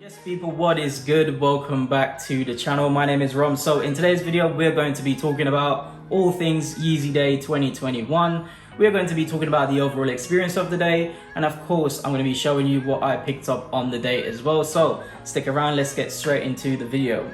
Yes people, what is good? Welcome back to the channel. My name is Rom. So in today's video we're going to be talking about all things Yeezy Day 2021. We're going to be talking about the overall experience of the day, and of course I'm going to be showing you what I picked up on the day as well. So stick around, let's get straight into the video.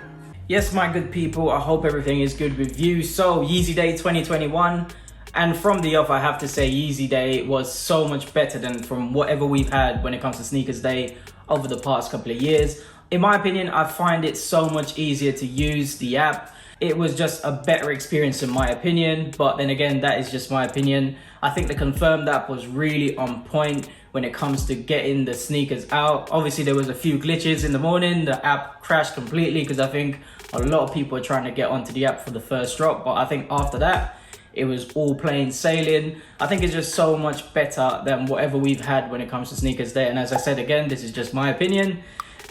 Yes my good people, I hope everything is good with you. So Yeezy Day 2021, and from the off I have to say Yeezy Day was so much better than from whatever we've had when it comes to Sneakers Day over the past couple of years. In my opinion, I find it so much easier to use the app. It was just a better experience in my opinion, but then again, that is just my opinion. I think the Confirmed app was really on point when it comes to getting the sneakers out. Obviously, there was a few glitches in the morning. The app crashed completely because I think a lot of people are trying to get onto the app for the first drop, but I think after that, it was all plain sailing. I think it's just so much better than whatever we've had when it comes to Sneakers Day. And as I said again, this is just my opinion.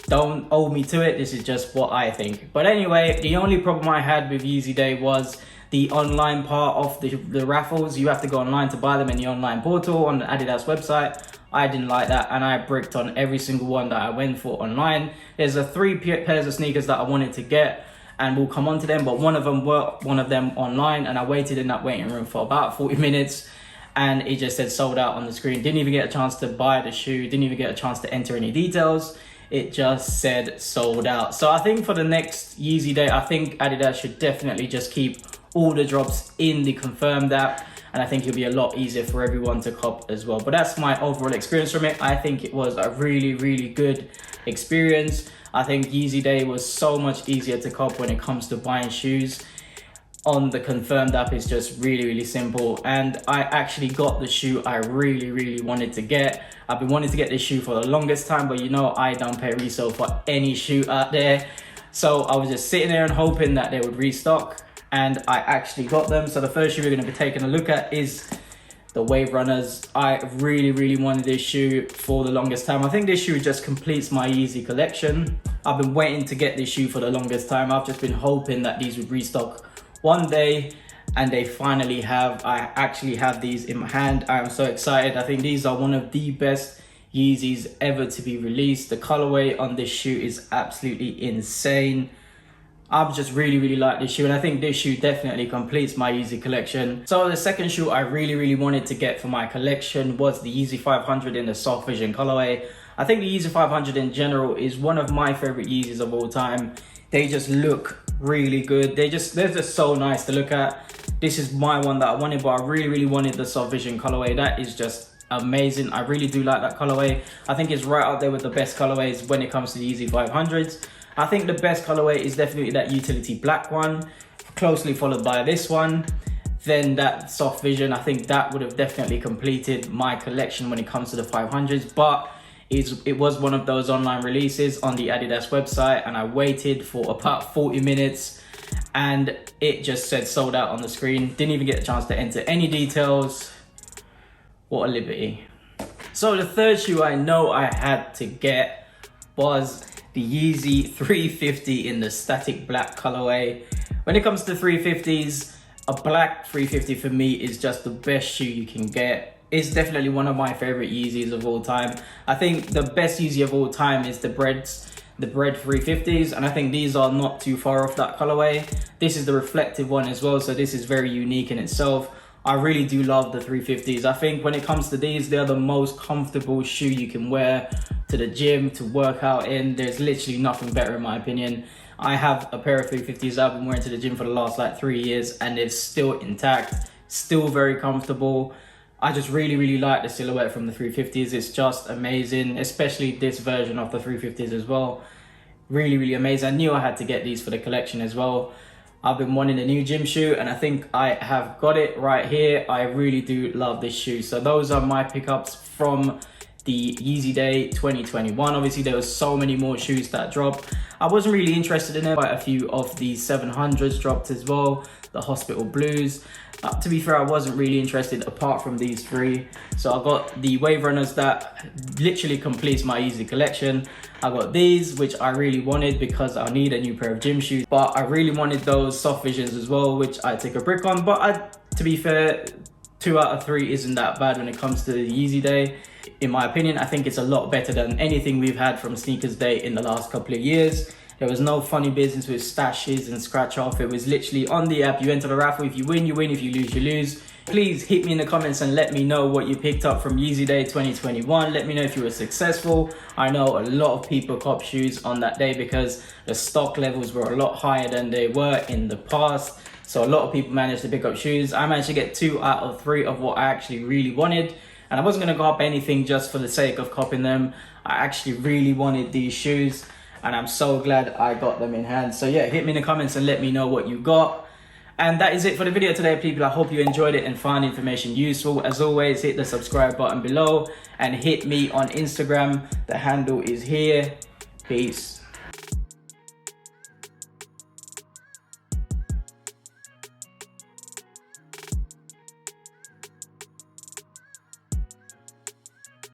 Don't hold me to it. This is just what I think. But anyway, the only problem I had with Yeezy Day was the online part of the raffles. You have to go online to buy them in the online portal on the Adidas website. I didn't like that, and I bricked on every single one that I went for online. There's three pairs of sneakers that I wanted to get, and we'll come on to them, but one of them online, and I waited in that waiting room for about 40 minutes and it just said sold out on the screen. Didn't even get a chance to buy the shoe, didn't even get a chance to enter any details. It just said sold out. So I think for the next Yeezy Day, I think Adidas should definitely just keep all the drops in the Confirmed app, and I think it'll be a lot easier for everyone to cop as well. But that's my overall experience from it. I think it was a really good experience. I think Yeezy Day was so much easier to cop when it comes to buying shoes. On the Confirmed app, it's just really simple, and I actually got the shoe I really wanted to get. I've been wanting to get this shoe for the longest time, but you know I don't pay resale for any shoe out there. So I was just sitting there and hoping that they would restock, and I actually got them. So the first shoe we're going to be taking a look at is the Wave Runners. I really wanted this shoe for the longest time. I think this shoe just completes my Yeezy collection. I've been waiting to get this shoe for the longest time. I've just been hoping that these would restock one day, and they finally have. I actually have these in my hand. I am so excited. I think these are one of the best Yeezys ever to be released. The colorway on this shoe is absolutely insane. I've just really like this shoe, and I think this shoe definitely completes my Yeezy collection. So the second shoe I really wanted to get for my collection was the Yeezy 500 in the Soft Vision colorway. I think the Yeezy 500 in general is one of my favorite Yeezys of all time. They just look really good. They're just so nice to look at. This is my one that I wanted, but I really wanted the Soft Vision colorway. That is just amazing. I really do like that colorway. I think it's right up there with the best colorways when it comes to the Yeezy 500s. I think the best colorway is definitely that utility black one, closely followed by this one, then that Soft Vision. I think that would have definitely completed my collection when it comes to the 500s, but it was one of those online releases on the Adidas website, and I waited for about 40 minutes and it just said sold out on the screen. Didn't even get a chance to enter any details. What a liberty. So the third shoe I know I had to get was the Yeezy 350 in the static black colorway. When it comes to 350s, a black 350 for me is just the best shoe you can get. It's definitely one of my favorite Yeezys of all time. I think the best Yeezy of all time is the Bread 350s, and I think these are not too far off that colorway. This is the reflective one as well, so this is very unique in itself. I really do love the 350s. I think when it comes to these, they're the most comfortable shoe you can wear to the gym, to work out in. There's literally nothing better in my opinion. I have a pair of 350s I've been wearing to the gym for the last like 3 years, and it's still intact, still very comfortable. I just really like the silhouette from the 350s. It's just amazing, especially this version of the 350s as well. Really amazing. I knew I had to get these for the collection as well. I've been wanting a new gym shoe, and I think I have got it right here. I really do love this shoe. So those are my pickups from the Yeezy Day 2021. Obviously there was so many more shoes that dropped. I wasn't really interested in it. Quite a few of the 700s dropped as well, the Hospital Blues. To be fair, I wasn't really interested apart from these three. So I got the Wave Runners that literally completes my Yeezy collection. I got these, which I really wanted because I need a new pair of gym shoes. But I really wanted those Soft Visions as well, which I take a brick on. But to be fair, 2 out of 3 isn't that bad when it comes to the Yeezy Day. in my opinion. I think it's a lot better than anything we've had from Sneakers Day in the last couple of years. There was no funny business with stashes and scratch off. It was literally on the app. You enter the raffle. If you win, you win. If you lose, you lose. Please hit me in the comments and let me know what you picked up from Yeezy Day 2021. Let me know if you were successful. I know a lot of people cop shoes on that day because the stock levels were a lot higher than they were in the past. So a lot of people managed to pick up shoes. I managed to get 2 out of 3 of what I actually really wanted. And I wasn't going to cop anything just for the sake of copping them. I actually really wanted these shoes, and I'm so glad I got them in hand. So yeah, hit me in the comments and let me know what you got. And that is it for the video today, people. I hope you enjoyed it and found information useful. As always, hit the subscribe button below and hit me on Instagram. The handle is here. Peace.